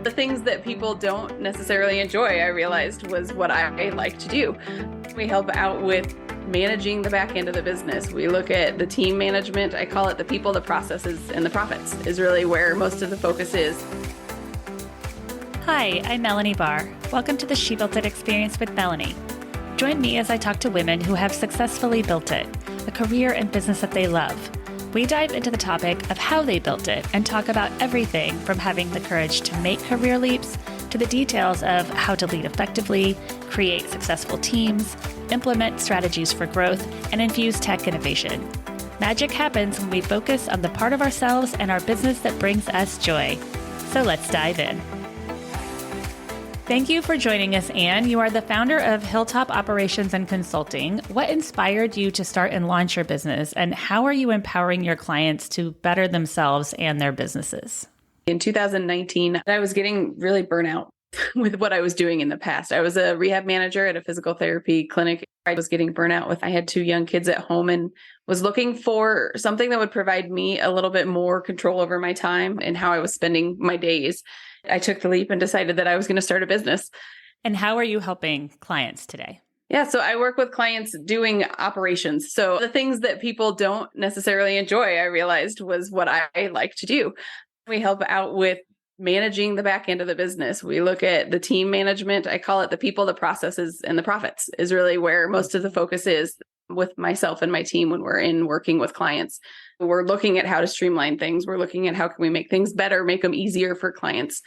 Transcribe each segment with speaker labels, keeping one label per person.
Speaker 1: The things that people don't necessarily enjoy, I realized, was what I like to do. We help out with managing the back end of the business. We look at the team management. I call it the people, the processes, and the profits is really where most of the focus is.
Speaker 2: Hi, I'm Melanie Barr. Welcome to the She Built It experience with Melanie. Join me as I talk to women who have successfully built it, a career and business that they love. We dive into the topic of how they built it and talk about everything from having the courage to make career leaps to the details of how to lead effectively, create successful teams, implement strategies for growth, and infuse tech innovation. Magic happens when we focus on the part of ourselves and our business that brings us joy. So let's dive in. Thank you for joining us, Anne. You are the founder of Hilltop Operations and Consulting. What inspired you to start and launch your business, and how are you empowering your clients to better themselves and their businesses?
Speaker 1: In 2019, I was getting really burnout with what I was doing in the past. I was a rehab manager at a physical therapy clinic. I was getting burnout I had 2 young kids at home and was looking for something that would provide me a little bit more control over my time and how I was spending my days. I took the leap and decided that I was going to start a business.
Speaker 2: And how are you helping clients today?
Speaker 1: Yeah, so I work with clients doing operations. So the things that people don't necessarily enjoy, I realized, was what I like to do. We help out with managing the back end of the business. We look at the team management. I call it the people, the processes, and the profits is really where most of the focus is with myself and my team when we're in working with clients. We're looking at how to streamline things. We're looking at how can we make things better, make them easier for clients.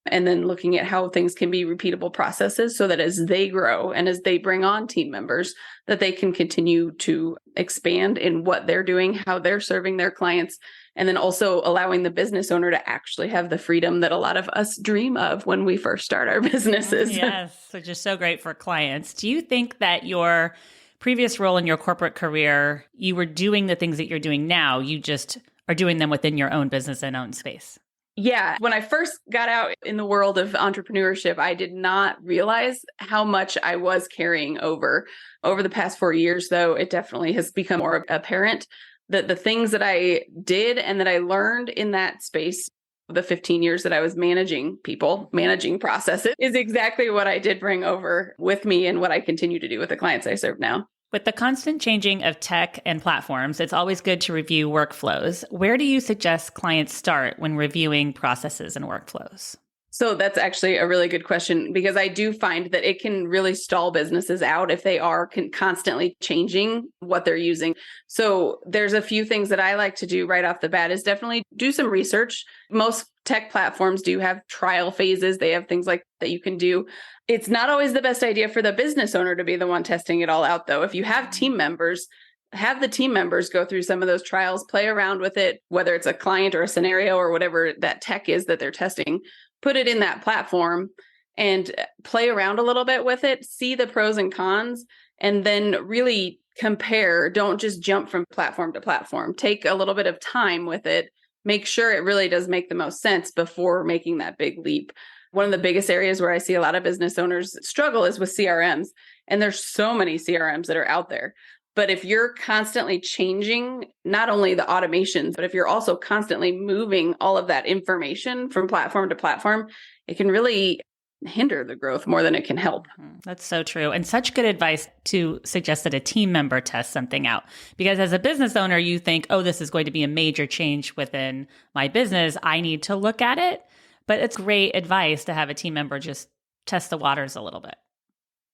Speaker 1: And then looking at how things can be repeatable processes so that as they grow and as they bring on team members, that they can continue to expand in what they're doing, how they're serving their clients, and then also allowing the business owner to actually have the freedom that a lot of us dream of when we first start our businesses.
Speaker 2: Yes, which is so great for clients. Do you think that your previous role in your corporate career, you were doing the things that you're doing now, you just are doing them within your own business and own space?
Speaker 1: Yeah. When I first got out in the world of entrepreneurship, I did not realize how much I was carrying over. Over the past 4 years, though, it definitely has become more apparent that the things that I did and that I learned in that space, the 15 years that I was managing people, managing processes, is exactly what I did bring over with me and what I continue to do with the clients I serve now.
Speaker 2: With the constant changing of tech and platforms, it's always good to review workflows. Where do you suggest clients start when reviewing processes and workflows?
Speaker 1: So that's actually a really good question, because I do find that it can really stall businesses out if they are constantly changing what they're using. So there's a few things that I like to do right off the bat is definitely do some research. Most tech platforms do have trial phases. They have things like that you can do. It's not always the best idea for the business owner to be the one testing it all out, though. If you have team members, have the team members go through some of those trials, play around with it, whether it's a client or a scenario or whatever that tech is that they're testing. Put it in that platform and play around a little bit with it, see the pros and cons, and then really compare. Don't just jump from platform to platform. Take a little bit of time with it. Make sure it really does make the most sense before making that big leap. One of the biggest areas where I see a lot of business owners struggle is with CRMs. And there's so many CRMs that are out there. But if you're constantly changing not only the automations, but if you're also constantly moving all of that information from platform to platform, it can really hinder the growth more than it can help.
Speaker 2: That's so true. And such good advice to suggest that a team member test something out. Because as a business owner, you think, oh, this is going to be a major change within my business. I need to look at it. But it's great advice to have a team member just test the waters a little bit.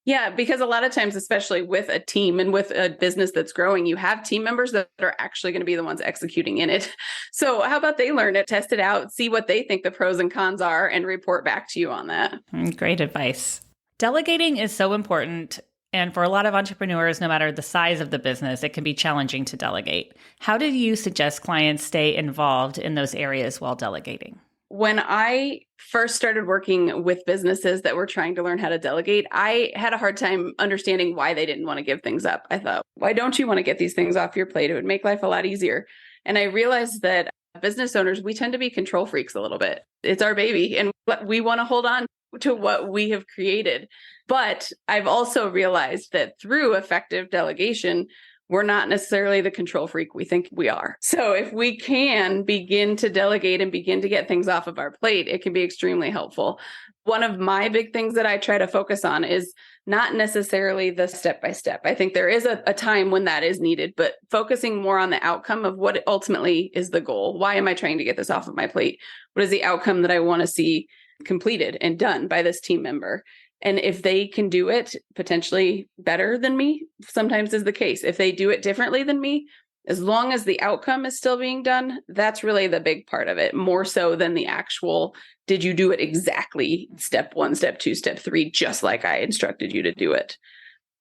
Speaker 1: Yeah, because a lot of times, especially with a team and with a business that's growing, you have team members that are actually going to be the ones executing in it. So how about they learn it, test it out, see what they think the pros and cons are, and report back to you on that.
Speaker 2: Great advice. Delegating is so important. And for a lot of entrepreneurs, no matter the size of the business, it can be challenging to delegate. How do you suggest clients stay involved in those areas while delegating?
Speaker 1: When I first started working with businesses that were trying to learn how to delegate, I had a hard time understanding why they didn't want to give things up. I thought, why don't you want to get these things off your plate? It would make life a lot easier. And I realized that business owners, we tend to be control freaks a little bit. It's our baby and we want to hold on to what we have created. But I've also realized that through effective delegation, we're not necessarily the control freak we think we are. So if we can begin to delegate and begin to get things off of our plate, it can be extremely helpful. One of my big things that I try to focus on is not necessarily the step-by-step. I think there is a time when that is needed, but focusing more on the outcome of what ultimately is the goal. Why am I trying to get this off of my plate? What is the outcome that I want to see completed and done by this team member? And if they can do it potentially better than me, sometimes is the case. If they do it differently than me, as long as the outcome is still being done, that's really the big part of it, more so than the actual, did you do it exactly step 1, step 2, step 3, just like I instructed you to do it?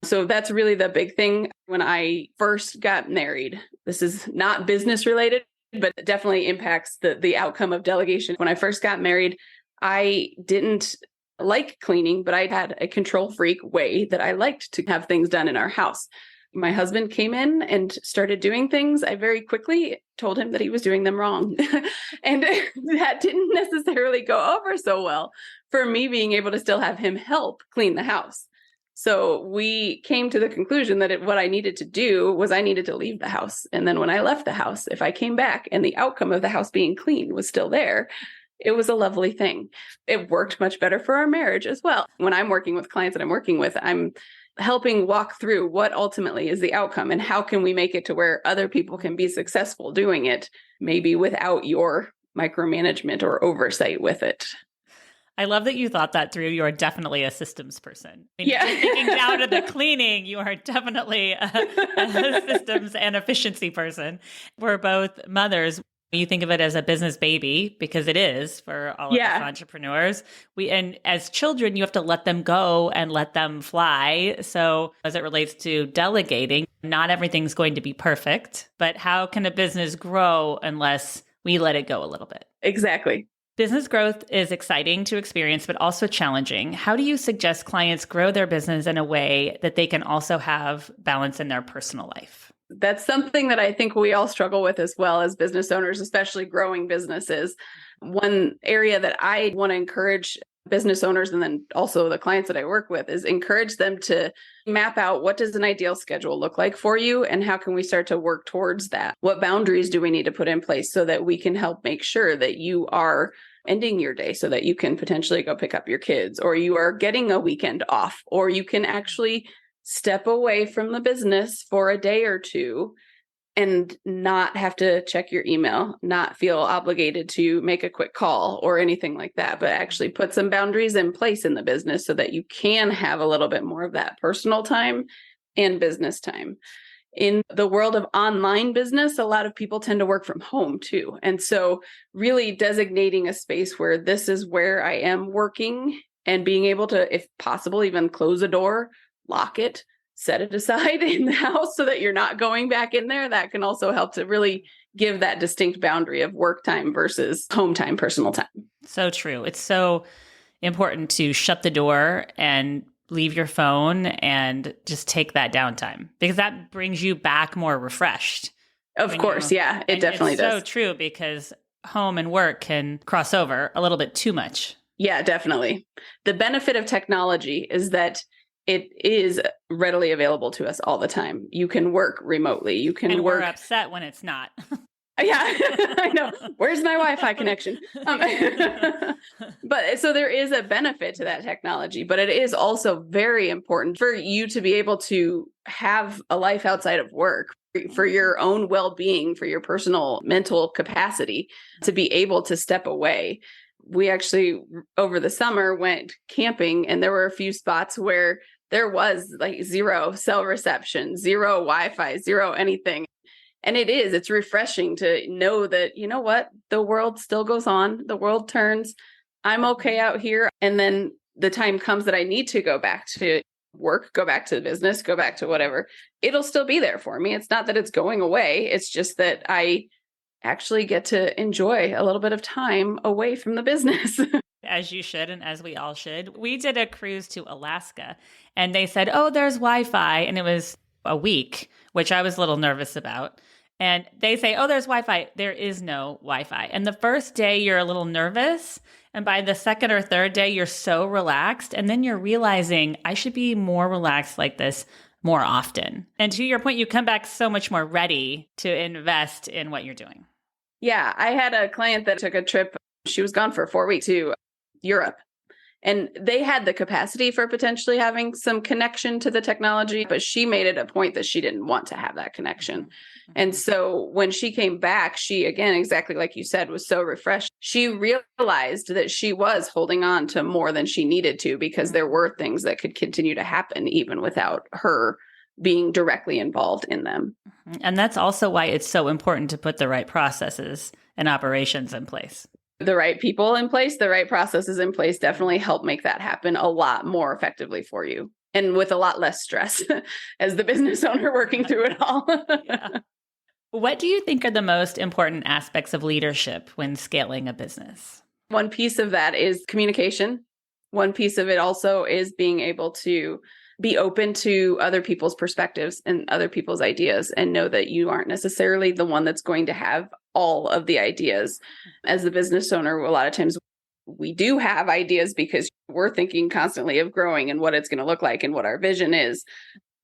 Speaker 1: So that's really the big thing. When I first got married, this is not business related, but it definitely impacts the outcome of delegation. When I first got married, I didn't like cleaning, but I had a control freak way that I liked to have things done in our house. My husband came in and started doing things. I very quickly told him that he was doing them wrong. And that didn't necessarily go over so well for me being able to still have him help clean the house. So we came to the conclusion that what I needed to do was I needed to leave the house. And then when I left the house, if I came back and the outcome of the house being clean was still there, it was a lovely thing. It worked much better for our marriage as well. When I'm working with clients that I'm working with, I'm helping walk through what ultimately is the outcome and how can we make it to where other people can be successful doing it, maybe without your micromanagement or oversight with it.
Speaker 2: I love that you thought that through. You are definitely a systems person. I mean, thinking down to the cleaning, you are definitely a systems and efficiency person. We're both mothers. You think of it as a business baby, because it is for all of us entrepreneurs. And as children, you have to let them go and let them fly. So as it relates to delegating, not everything's going to be perfect, but how can a business grow unless we let it go a little bit?
Speaker 1: Exactly.
Speaker 2: Business growth is exciting to experience, but also challenging. How do you suggest clients grow their business in a way that they can also have balance in their personal life?
Speaker 1: That's something that I think we all struggle with as well as business owners, especially growing businesses. One area that I want to encourage business owners and then also the clients that I work with is encourage them to map out, what does an ideal schedule look like for you and how can we start to work towards that? What boundaries do we need to put in place so that we can help make sure that you are ending your day so that you can potentially go pick up your kids, or you are getting a weekend off, or you can actually step away from the business for a day or two and not have to check your email, not feel obligated to make a quick call or anything like that, but actually put some boundaries in place in the business so that you can have a little bit more of that personal time and business time. In the world of online business, a lot of people tend to work from home too. And so really designating a space where this is where I am working and being able to, if possible, even close a door, lock it, set it aside in the house so that you're not going back in there. That can also help to really give that distinct boundary of work time versus home time, personal time.
Speaker 2: So true. It's so important to shut the door and leave your phone and just take that downtime, because that brings you back more refreshed.
Speaker 1: Of course. Yeah, it definitely does.
Speaker 2: So true, because home and work can cross over a little bit too much.
Speaker 1: Yeah, definitely. The benefit of technology is that it is readily available to us all the time. You can work remotely. You can
Speaker 2: and
Speaker 1: work.
Speaker 2: We're upset when it's not.
Speaker 1: Yeah, I know. Where's my Wi-Fi connection? But so there is a benefit to that technology, but it is also very important for you to be able to have a life outside of work for your own well-being, for your personal mental capacity to be able to step away. We actually, over the summer, went camping, and there were a few spots where there was like zero cell reception, zero Wi-Fi, zero anything. And it's refreshing to know that, you know what, the world still goes on. The world turns. I'm okay out here. And then the time comes that I need to go back to work, go back to the business, go back to whatever. It'll still be there for me. It's not that it's going away. It's just that I actually get to enjoy a little bit of time away from the business.
Speaker 2: As you should, and as we all should. We did a cruise to Alaska, and they said, oh, there's Wi-Fi. And it was a week, which I was a little nervous about. And they say, oh, there's Wi-Fi. There is no Wi-Fi. And the first day you're a little nervous. And by the second or third day, you're so relaxed. And then you're realizing I should be more relaxed like this more often. And to your point, you come back so much more ready to invest in what you're doing.
Speaker 1: Yeah, I had a client that took a trip. She was gone for 4 weeks to Europe. And they had the capacity for potentially having some connection to the technology, but she made it a point that she didn't want to have that connection. And so when she came back, she, again, exactly like you said, was so refreshed. She realized that she was holding on to more than she needed to because there were things that could continue to happen even without her being directly involved in them.
Speaker 2: And that's also why it's so important to put the right processes and operations in place.
Speaker 1: The right people in place, the right processes in place definitely help make that happen a lot more effectively for you and with a lot less stress as the business owner working through it all.
Speaker 2: Yeah. What do you think are the most important aspects of leadership when scaling a business?
Speaker 1: One piece of that is communication. One piece of it also is being able to be open to other people's perspectives and other people's ideas and know that you aren't necessarily the one that's going to have all of the ideas. As the business owner, a lot of times we do have ideas because we're thinking constantly of growing and what it's going to look like and what our vision is.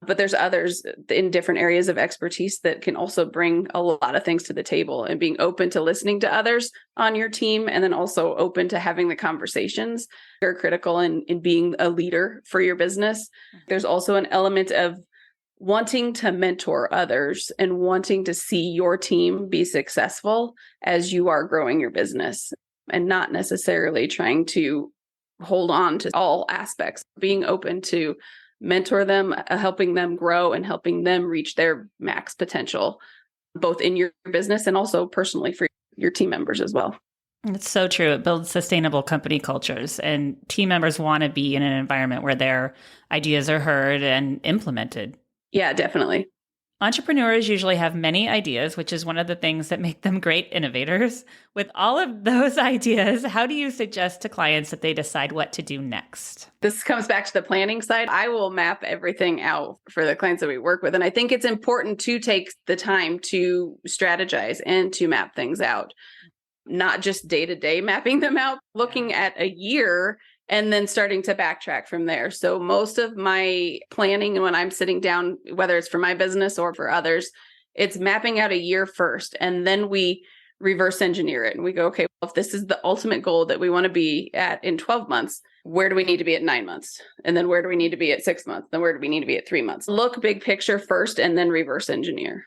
Speaker 1: But there's others in different areas of expertise that can also bring a lot of things to the table, and being open to listening to others on your team and then also open to having the conversations are critical in being a leader for your business. There's also an element of wanting to mentor others and wanting to see your team be successful as you are growing your business, and not necessarily trying to hold on to all aspects, being open to mentor them, helping them grow and helping them reach their max potential, both in your business and also personally for your team members as well.
Speaker 2: It's so true. It builds sustainable company cultures, and team members want to be in an environment where their ideas are heard and implemented.
Speaker 1: Yeah, definitely.
Speaker 2: Entrepreneurs usually have many ideas, which is one of the things that make them great innovators. With all of those ideas, how do you suggest to clients that they decide what to do next?
Speaker 1: This comes back to the planning side. I will map everything out for the clients that we work with. And I think it's important to take the time to strategize and to map things out, not just day-to-day mapping them out, looking at a year and then starting to backtrack from there. So most of my planning, when I'm sitting down, whether it's for my business or for others, it's mapping out a year first. And then we reverse engineer it. And we go, okay, well, if this is the ultimate goal that we want to be at in 12 months, where do we need to be at 9 months? And then where do we need to be at 6 months? Then where do we need to be at 3 months? Look big picture first and then reverse engineer.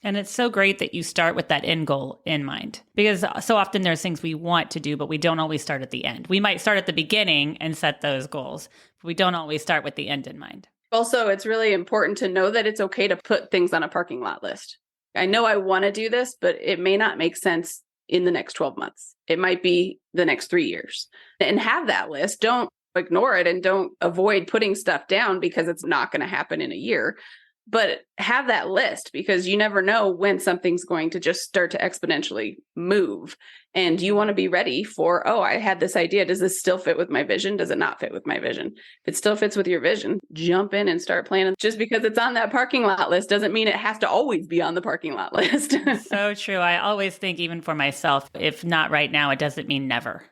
Speaker 2: And it's so great that you start with that end goal in mind, because so often there's things we want to do, but we don't always start at the end. We might start at the beginning and set those goals, but we don't always start with the end in mind.
Speaker 1: Also, it's really important to know that it's okay to put things on a parking lot list. I know I want to do this, but it may not make sense in the next 12 months. It might be the next 3 years. And have that list. Don't ignore it and don't avoid putting stuff down because it's not going to happen in a year. But have that list, because you never know when something's going to just start to exponentially move. And you want to be ready for, oh, I had this idea. Does this still fit with my vision? Does it not fit with my vision? If it still fits with your vision, jump in and start planning. Just because it's on that parking lot list doesn't mean it has to always be on the parking lot list.
Speaker 2: So true. I always think, even for myself, if not right now, it doesn't mean never.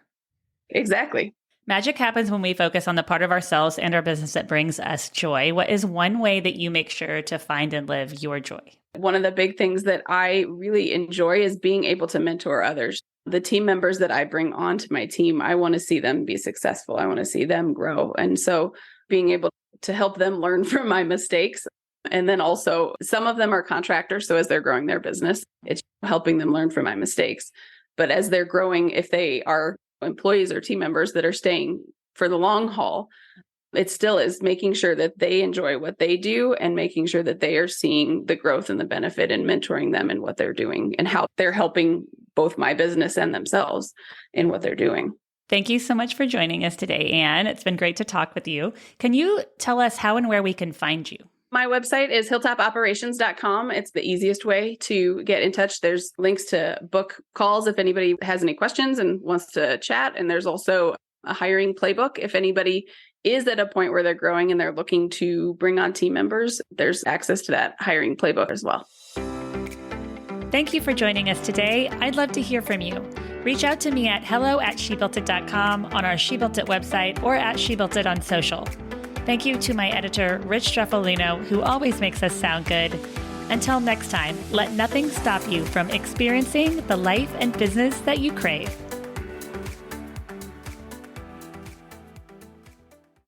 Speaker 1: Exactly.
Speaker 2: Magic happens when we focus on the part of ourselves and our business that brings us joy. What is one way that you make sure to find and live your joy?
Speaker 1: One of the big things that I really enjoy is being able to mentor others. The team members that I bring onto my team, I want to see them be successful. I want to see them grow. And so being able to help them learn from my mistakes. And then also some of them are contractors. So as they're growing their business, it's helping them learn from my mistakes. But as they're growing, if they are employees or team members that are staying for the long haul, it still is making sure that they enjoy what they do and making sure that they are seeing the growth and the benefit and mentoring them in what they're doing and how they're helping both my business and themselves in what they're doing.
Speaker 2: Thank you so much for joining us today, Anne. It's been great to talk with you. Can you tell us how and where we can find you?
Speaker 1: My website is hilltopoperations.com. It's the easiest way to get in touch. There's links to book calls if anybody has any questions and wants to chat. And there's also a hiring playbook. If anybody is at a point where they're growing and they're looking to bring on team members, there's access to that hiring playbook as well.
Speaker 2: Thank you for joining us today. I'd love to hear from you. Reach out to me at hello@shebuiltit.com, on our She Built It website, or at She Built It on social. Thank you to my editor, Rich Streffolino, who always makes us sound good. Until next time, let nothing stop you from experiencing the life and business that you crave.